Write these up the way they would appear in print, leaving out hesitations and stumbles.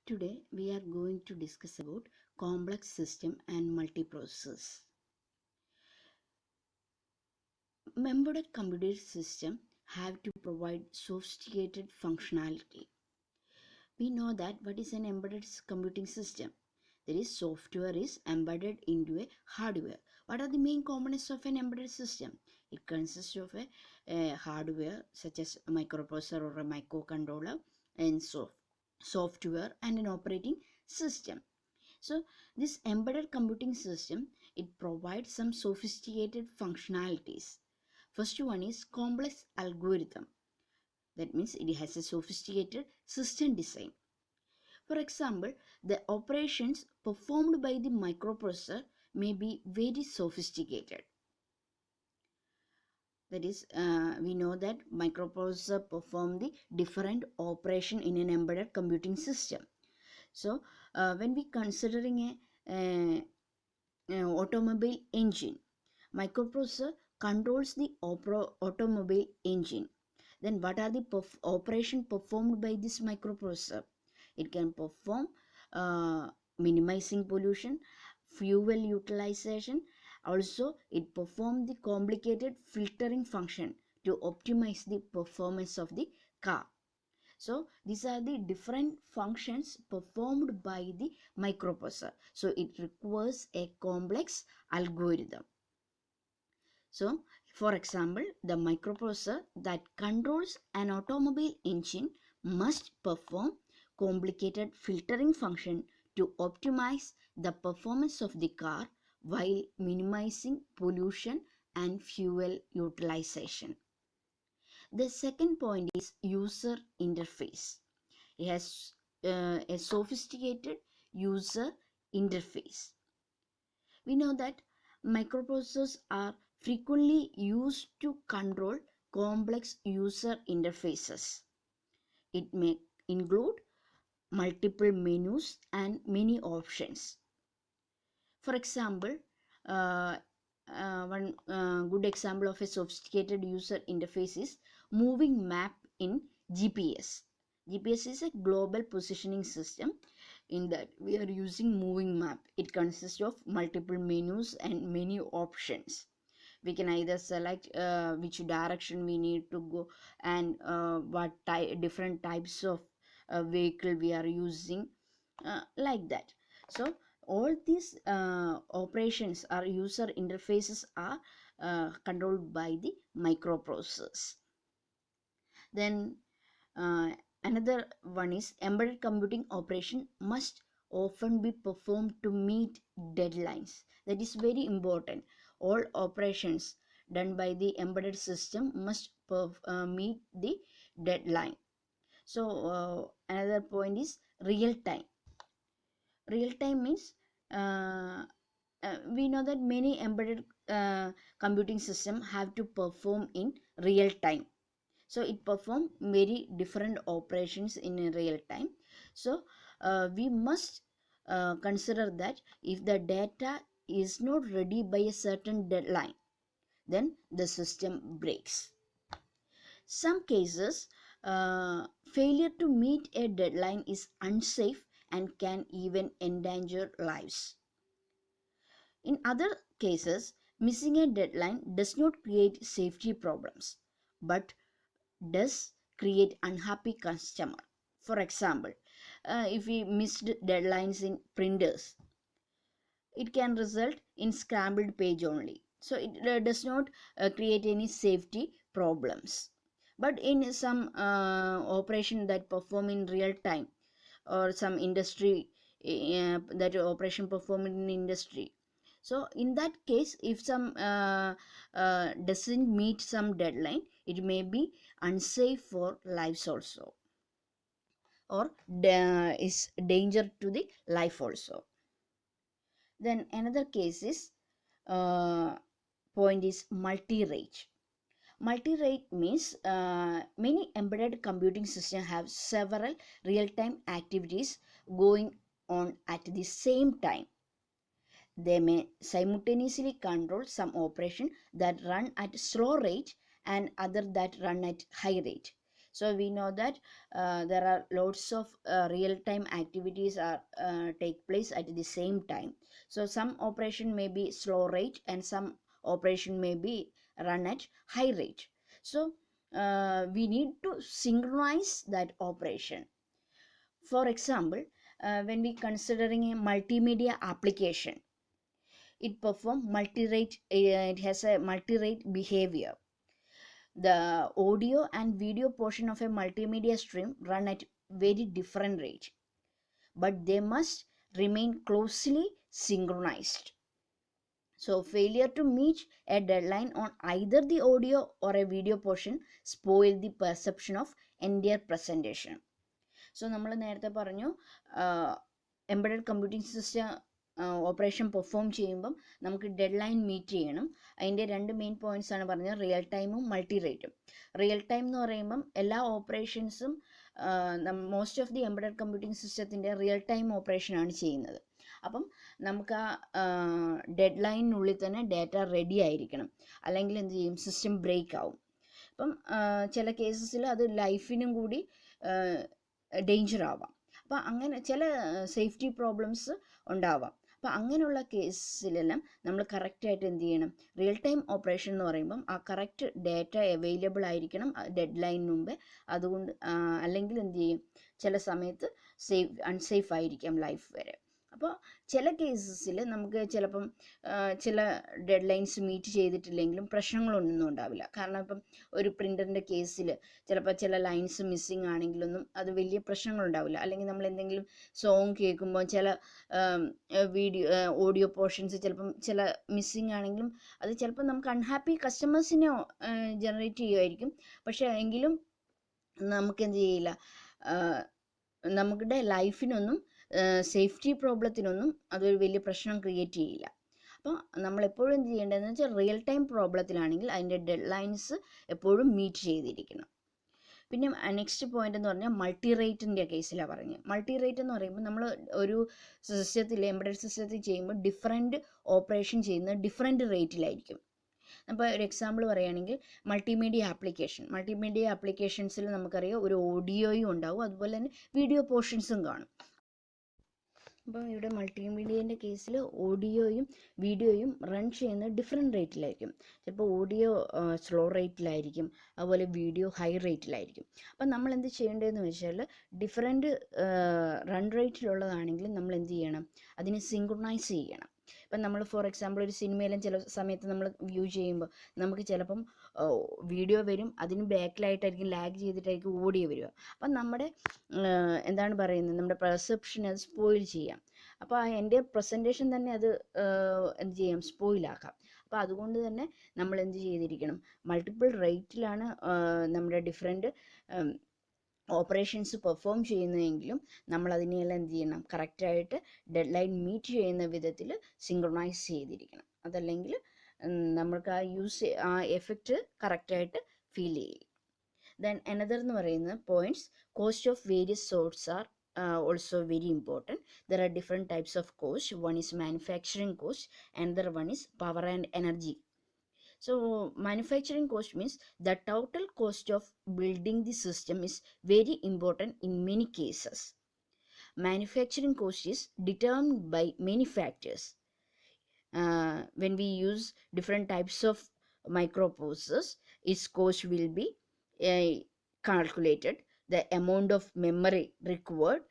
Today we are going to discuss about complex system and multiprocessors. Embedded computer system have to provide sophisticated functionality. We know that what is an embedded computing system? There is software is embedded into a hardware. What are the main components of an embedded system? It consists of a hardware such as a microprocessor or a microcontroller and software and an operating system. So this embedded computing system, it provides some sophisticated functionalities. First one is complex algorithm. That means it has a sophisticated system design. For example, the operations performed by the microprocessor may be very sophisticated. That is, we know that microprocessor perform the different operation in an embedded computing system. So, when we considering a automobile engine, microprocessor controls the automobile engine. Then what are the operation performed by this microprocessor? It can perform minimizing pollution, fuel utilization. Also, it perform the complicated filtering function to optimize the performance of the car. So these are the different functions performed by the microprocessor. So it requires a complex algorithm. So for example, the microprocessor that controls an automobile engine must perform complicated filtering function to optimize the performance of the car while minimizing pollution and fuel utilization. The second point is user interface. It has a sophisticated user interface. We know that microprocessors are frequently used to control complex user interfaces. It may include multiple menus and many options. For example, uh, one good example of a sophisticated user interface is moving map in GPS. GPS is a global positioning system. In that we are using moving map. It consists of multiple menus and many options. We can either select which direction we need to go and what different types of vehicle we are using, like that. So all these operations or user interfaces are controlled by the microprocessors. Then another one is embedded computing operation must often be performed to meet deadlines. That is very important. All operations done by the embedded system must meet the deadline. So another point is real time. Real time means we know that many embedded computing system have to perform in real time. So it perform very different operations in a real time. So we must consider that if the data is not ready by a certain deadline, then the system breaks. Some cases, failure to meet a deadline is unsafe and can even endanger lives. In other cases, missing a deadline does not create safety problems, but does create unhappy customer. For example, if we missed deadlines in printers, it can result in scrambled page only. So it does not create any safety problems. But in some operation that perform in real time, or some industry, that operation performed in industry, so in that case if some doesn't meet some deadline, it may be unsafe for lives also, or is danger to the life also. Then another case is point is multi-rate. Multi-rate means many embedded computing systems have several real-time activities going on at the same time. They may simultaneously control some operation that run at slow rate and other that run at high rate. So we know that there are lots of real-time activities are take place at the same time. So some operation may be slow rate and some operation may be run at high rate. So we need to synchronize that operation. For example, when we considering a multimedia application, it perform multi-rate, it has a multi-rate behavior. The audio and video portion of a multimedia stream run at very different rate, but they must remain closely synchronized. So failure to meet a deadline on either the audio or a video portion spoil the perception of entire presentation. So നമ്മൾ നേരത്തെ പറഞ്ഞു embedded computing system operation perform ചെയ്യുമ്പം നമുക്ക് dead line meet ചെയ്യണം. അതിൻ്റെ രണ്ട് main points ആണ് പറഞ്ഞത്, റിയൽ ടൈമും മൾട്ടി റേറ്റും. റിയൽ ടൈം എന്ന് പറയുമ്പം എല്ലാ ഓപ്പറേഷൻസും most of the embedded computing സിസ്റ്റത്തിൻ്റെ റിയൽ ടൈം ഓപ്പറേഷനാണ് ചെയ്യുന്നത്. അപ്പം നമുക്ക് ആ ഡെഡ് ലൈനിനുള്ളിൽ തന്നെ ഡാറ്റ റെഡി ആയിരിക്കണം, അല്ലെങ്കിൽ എന്ത് ചെയ്യും, സിസ്റ്റം ബ്രേക്ക് ആവും. അപ്പം ചില കേസസിൽ അത് ലൈഫിനും കൂടി ഡേഞ്ചർ ആവാം. അപ്പോൾ അങ്ങനെ ചില സേഫ്റ്റി പ്രോബ്ലംസ് ഉണ്ടാവാം. അപ്പോൾ അങ്ങനെയുള്ള കേസിലെല്ലാം നമ്മൾ കറക്റ്റായിട്ട് എന്ത് ചെയ്യണം, റിയൽ ടൈം ഓപ്പറേഷൻ എന്ന് പറയുമ്പം ആ കറക്റ്റ് ഡാറ്റ അവൈലബിൾ ആയിരിക്കണം ഡെഡ് ലൈനിന് മുമ്പേ. അതുകൊണ്ട് അല്ലെങ്കിൽ എന്ത് ചെയ്യും, ചില സമയത്ത് അൺസേഫ് ആയിരിക്കാം ലൈഫ് വരെ. അപ്പോൾ ചില കേസസിൽ നമുക്ക് ചിലപ്പം ചില ഡെഡ് ലൈൻസ് മീറ്റ് ചെയ്തിട്ടില്ലെങ്കിലും പ്രശ്നങ്ങളൊന്നും ഉണ്ടാവില്ല. കാരണം ഇപ്പം ഒരു പ്രിൻ്ററിൻ്റെ കേസിൽ ചിലപ്പോൾ ചില ലൈൻസ് മിസ്സിങ് ആണെങ്കിലൊന്നും അത് വലിയ പ്രശ്നങ്ങളുണ്ടാവില്ല. അല്ലെങ്കിൽ നമ്മൾ എന്തെങ്കിലും സോങ് കേൾക്കുമ്പോൾ ചില ഓഡിയോ പോർഷൻസ് ചിലപ്പം ചില മിസ്സിങ് ആണെങ്കിലും അത് ചിലപ്പോൾ നമുക്ക് അൺഹാപ്പി കസ്റ്റമേഴ്സിനെ ജനറേറ്റ് ചെയ്യുമായിരിക്കും. പക്ഷേ എങ്കിലും നമുക്ക് എന്ത് ചെയ്യില്ല, നമ്മുടെ ലൈഫിനൊന്നും സേഫ്റ്റി പ്രോബ്ലത്തിനൊന്നും അതൊരു വലിയ പ്രശ്നം ക്രിയേറ്റ് ചെയ്യില്ല. അപ്പോൾ നമ്മളെപ്പോഴും എന്ത് ചെയ്യേണ്ടതെന്ന് വെച്ചാൽ റിയൽ ടൈം പ്രോബ്ലത്തിലാണെങ്കിൽ അതിൻ്റെ ഡെഡ് ലൈൻസ് എപ്പോഴും മീറ്റ് ചെയ്തിരിക്കണം. പിന്നെ നെക്സ്റ്റ് പോയിന്റ് എന്ന് പറഞ്ഞാൽ മൾട്ടി റേറ്റിൻ്റെ കേസിലാണ് പറഞ്ഞത്. മൾട്ടി റേറ്റ് എന്ന് പറയുമ്പോൾ നമ്മൾ ഒരു സിസ്റ്റത്തിൽ എംബഡഡ് സിസ്റ്റത്തിൽ ചെയ്യുമ്പോൾ ഡിഫറെൻറ്റ് ഓപ്പറേഷൻ ചെയ്യുന്നത് ഡിഫറെൻറ്റ് റേറ്റിലായിരിക്കും. അപ്പോൾ ഒരു എക്സാമ്പിൾ പറയുകയാണെങ്കിൽ മൾട്ടിമീഡിയ ആപ്ലിക്കേഷൻസിൽ നമുക്കറിയാം ഒരു ഓഡിയോയും ഉണ്ടാവും, അതുപോലെ തന്നെ വീഡിയോ പോർഷൻസും കാണും. അപ്പോൾ ഇവിടെ മൾട്ടിമീഡിയേൻ്റെ കേസിൽ ഓഡിയോയും വീഡിയോയും റൺ ചെയ്യുന്നത് ഡിഫറെൻറ്റ് റേറ്റിലായിരിക്കും. ചിലപ്പോൾ ഓഡിയോ സ്ലോ റേറ്റിലായിരിക്കും, അതുപോലെ വീഡിയോ ഹൈ റേറ്റിലായിരിക്കും. അപ്പം നമ്മൾ എന്ത് ചെയ്യേണ്ടതെന്ന് വെച്ചാൽ ഡിഫറെൻറ്റ് റൺ റേറ്റിലുള്ളതാണെങ്കിലും നമ്മൾ എന്ത് ചെയ്യണം, അതിനെ സിങ്ക്രണൈസ് ചെയ്യണം. ഇപ്പം നമ്മൾ ഫോർ എക്സാമ്പിൾ ഒരു സിനിമയിലും ചില സമയത്ത് നമ്മൾ വ്യൂ ചെയ്യുമ്പോൾ നമുക്ക് ചിലപ്പം വീഡിയോ വരും, അതിന് ബാക്കിലായിട്ടായിരിക്കും ലാഗ് ചെയ്തിട്ടായിരിക്കും ഓഡിയോ വരിക. അപ്പം നമ്മുടെ എന്താണ് പറയുന്നത്, നമ്മുടെ പെർസെപ്ഷൻ അത് സ്പോയിൽ ചെയ്യാം. അപ്പോൾ എൻ്റെ പ്രസൻറ്റേഷൻ തന്നെ അത് എന്ത് ചെയ്യാം, സ്പോയിലാക്കാം. അപ്പോൾ അതുകൊണ്ട് തന്നെ നമ്മൾ എന്ത് ചെയ്തിരിക്കണം, മൾട്ടിപ്പിൾ റേറ്റിലാണ് നമ്മുടെ ഡിഫറെൻറ്റ് ഓപ്പറേഷൻസ് പെർഫോം ചെയ്യുന്നതെങ്കിലും നമ്മൾ അതിനെല്ലാം എന്ത് ചെയ്യണം, കറക്റ്റായിട്ട് ഡെഡ് ലൈൻ മീറ്റ് ചെയ്യുന്ന വിധത്തിൽ സിങ്ക്രണൈസ് ചെയ്തിരിക്കണം. അതല്ലെങ്കിൽ നമ്മൾക്ക് ആ എഫക്റ്റ് കറക്റ്റായിട്ട് ഫീൽ ചെയ്യും. ദെൻ അനദർ എന്ന് പറയുന്നത് points, cost of various sorts are also very important. There are different types of cost. One is manufacturing cost, another one is power and energy. So manufacturing cost means the total cost of building the system is very important in many cases. Manufacturing cost is determined by many factors. When we use different types of microprocessors, its cost will be calculated. The amount of memory required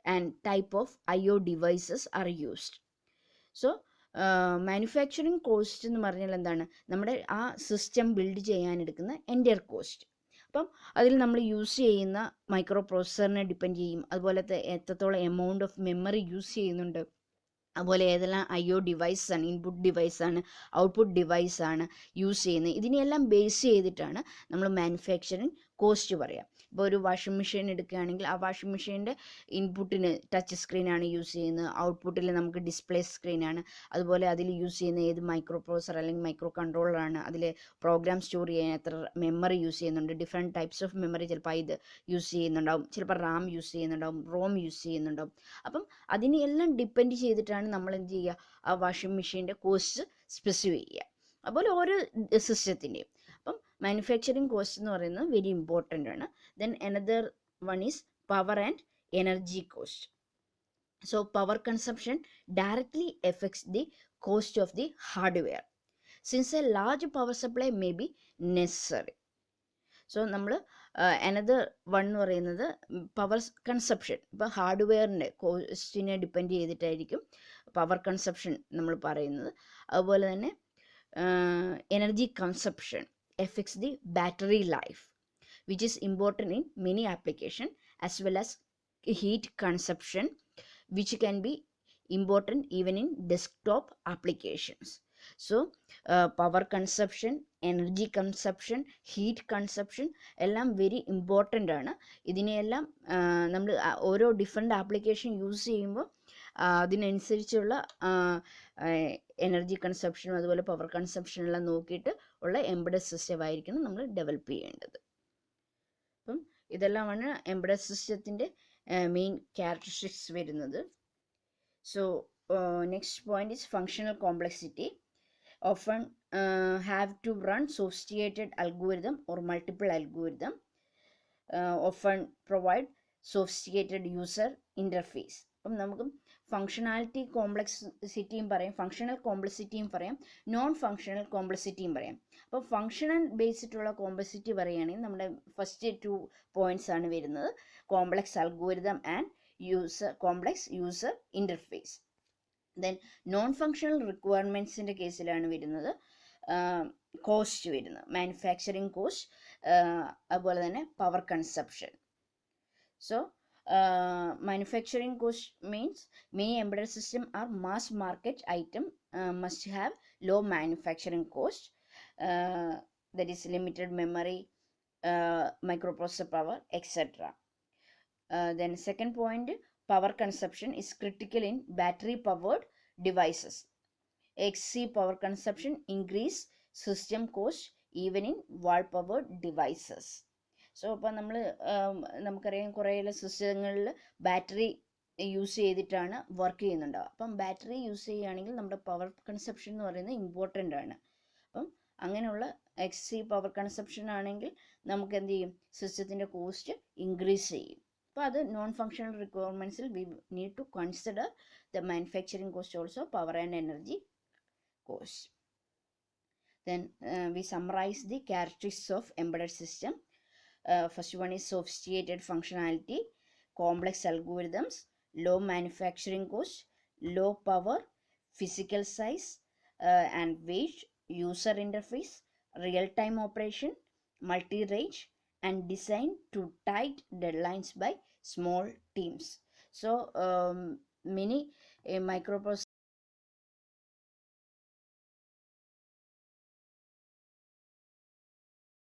and type of IO devices are used. So manufacturing cost എന്ന് പറഞ്ഞാൽ എന്താണ്, നമ്മുടെ ആ system build ചെയ്യാനെടുക്കുന്ന entire cost. അപ്പം അതിൽ നമ്മൾ use ചെയ്യുന്ന micro പ്രോസസ്സറിനെ depend ചെയ്യും, അതുപോലെ എത്രത്തോളം എമൗണ്ട് ഓഫ് മെമ്മറി യൂസ് ചെയ്യുന്നുണ്ട്, അതുപോലെ ഏതെല്ലാം IO ഡിവൈസാണ്, ഇൻപുട്ട് ഡിവൈസാണ്, ഔട്ട്പുട്ട് ഡിവൈസാണ് യൂസ് ചെയ്യുന്നത്. ഇതിനെല്ലാം ബേസ് ചെയ്തിട്ടാണ് നമ്മൾ മാനുഫാക്ചറിങ് കോസ്റ്റ് പറയാം. ഇപ്പോൾ ഒരു വാഷിംഗ് മെഷീൻ എടുക്കുകയാണെങ്കിൽ ആ വാഷിംഗ് മെഷീൻ്റെ ഇൻപുട്ടിന് ടച്ച് സ്ക്രീനാണ് യൂസ് ചെയ്യുന്നത്, ഔട്ട്പുട്ടിൽ നമുക്ക് ഡിസ്പ്ലേ സ്ക്രീനാണ്, അതുപോലെ അതിൽ യൂസ് ചെയ്യുന്ന ഏത് മൈക്രോ പ്രോസസർ അല്ലെങ്കിൽ മൈക്രോ കൺട്രോളറാണ്, അതിൽ പ്രോഗ്രാം സ്റ്റോർ ചെയ്യാൻ എത്ര മെമ്മറി യൂസ് ചെയ്യുന്നുണ്ട്, ഡിഫറെൻറ്റ് ടൈപ്സ് ഓഫ് മെമ്മറി ചിലപ്പോൾ ഇത് യൂസ് ചെയ്യുന്നുണ്ടാവും, ചിലപ്പോൾ റാം യൂസ് ചെയ്യുന്നുണ്ടാവും, റോം യൂസ് ചെയ്യുന്നുണ്ടാവും. അപ്പം അതിനെല്ലാം ഡിപ്പെൻഡ് ചെയ്തിട്ടാണ് നമ്മൾ എന്ത് ചെയ്യുക, ആ വാഷിംഗ് മെഷീൻ്റെ കോസ്റ്റ് സ്പെസിഫൈ ചെയ്യുക. അതുപോലെ ഓരോ സിസ്റ്റത്തിൻ്റെയും. അപ്പം മാനുഫാക്ചറിങ് കോസ്റ്റ് എന്ന് പറയുന്നത് വെരി ഇമ്പോർട്ടൻ്റ് ആണ്. Then another one is power and energy cost. So power consumption directly affects the cost of the hardware since a large power supply may be necessary. So നമ്മൾ another one എന്ന് പറയുന്നത് power consumption. ഇപ്പോൾ ഹാർഡ്വെയറിൻ്റെ കോസ്റ്റിനെ depend ചെയ്തിട്ടായിരിക്കും power consumption നമ്മൾ പറയുന്നത്. അതുപോലെ തന്നെ energy consumption effects the battery life which is important in many application as well as heat consumption which can be important even in desktop applications. So power consumption, energy consumption, heat consumption എല്ലാം very important ആണ്. ഇതിനെയെല്ലാം നമ്മൾ ഓരോ different application use ചെയ്യുമ്പോൾ അതിനനുസരിച്ചുള്ള energy കൺസപ്ഷനും അതുപോലെ power കൺസപ്ഷനെല്ലാം നോക്കിയിട്ട് ഉള്ള എംബഡഡ് സിസ്റ്റം ആയിരിക്കണം നമ്മൾ ഡെവലപ്പ് ചെയ്യേണ്ടത്. അപ്പം ഇതെല്ലാമാണ് എംബഡഡ് സിസ്റ്റത്തിൻ്റെ മെയിൻ ക്യാരക്ടറിസ്റ്റിക്സ് വരുന്നത്. So next point is functional complexity. Often have to run sophisticated algorithm or multiple algorithm. Often provide sophisticated user interface. അപ്പം നമുക്ക് ഫങ്ഷണാലിറ്റി കോംപ്ലക്സിറ്റിയും പറയാം, ഫങ്ഷണൽ കോംപ്ലക്സിറ്റിയും പറയാം, നോൺ ഫങ്ഷണൽ കോംപ്ലക്സിറ്റിയും പറയാം. അപ്പോൾ ഫങ്ഷണൽ ബേസിട്ടുള്ള കോംപ്ലക്സിറ്റി പറയുകയാണെങ്കിൽ നമ്മുടെ ഫസ്റ്റ് 2 പോയിന്റ്സ് ആണ് വരുന്നത്, complex algorithm and complex user interface. Then non functional റിക്വയർമെൻറ്റ്സിൻ്റെ കേസിലാണ് വരുന്നത് കോസ്റ്റ് വരുന്നത്, മാനുഫാക്ചറിങ് കോസ്റ്റ്, അതുപോലെ തന്നെ power consumption. So manufacturing cost means many embedded systems are mass market item must have low manufacturing cost, that is limited memory, microprocessor power, etc. Then second point, power consumption is critical in battery powered devices. XC power consumption increase system cost even in wall powered devices. So അപ്പോൾ നമുക്കറിയാം കുറേ സിസ്റ്റങ്ങളിൽ battery use ചെയ്തിട്ടാണ് work ചെയ്യുന്നുണ്ടാവുക. അപ്പം battery use ചെയ്യുകയാണെങ്കിൽ നമ്മുടെ power consumption എന്ന് പറയുന്നത് ഇമ്പോർട്ടൻ്റ് ആണ്. അപ്പം അങ്ങനെയുള്ള എക്സി പവർ കൺസപ്ഷൻ ആണെങ്കിൽ നമുക്ക് എന്ത് ചെയ്യും, സിസ്റ്റത്തിൻ്റെ കോസ്റ്റ് ഇൻക്രീസ് ചെയ്യും. അപ്പോൾ അത് നോൺ ഫങ്ഷണൽ റിക്വയർമെൻറ്റ്സിൽ we need to consider the manufacturing cost also, power and energy cost. Then we summarize the characteristics of embedded system. First one is sophisticated functionality, complex algorithms, low manufacturing cost, low power, physical size and weight, user interface, real-time operation, multi-range, and designed to tight deadlines by small teams. So many microprocessors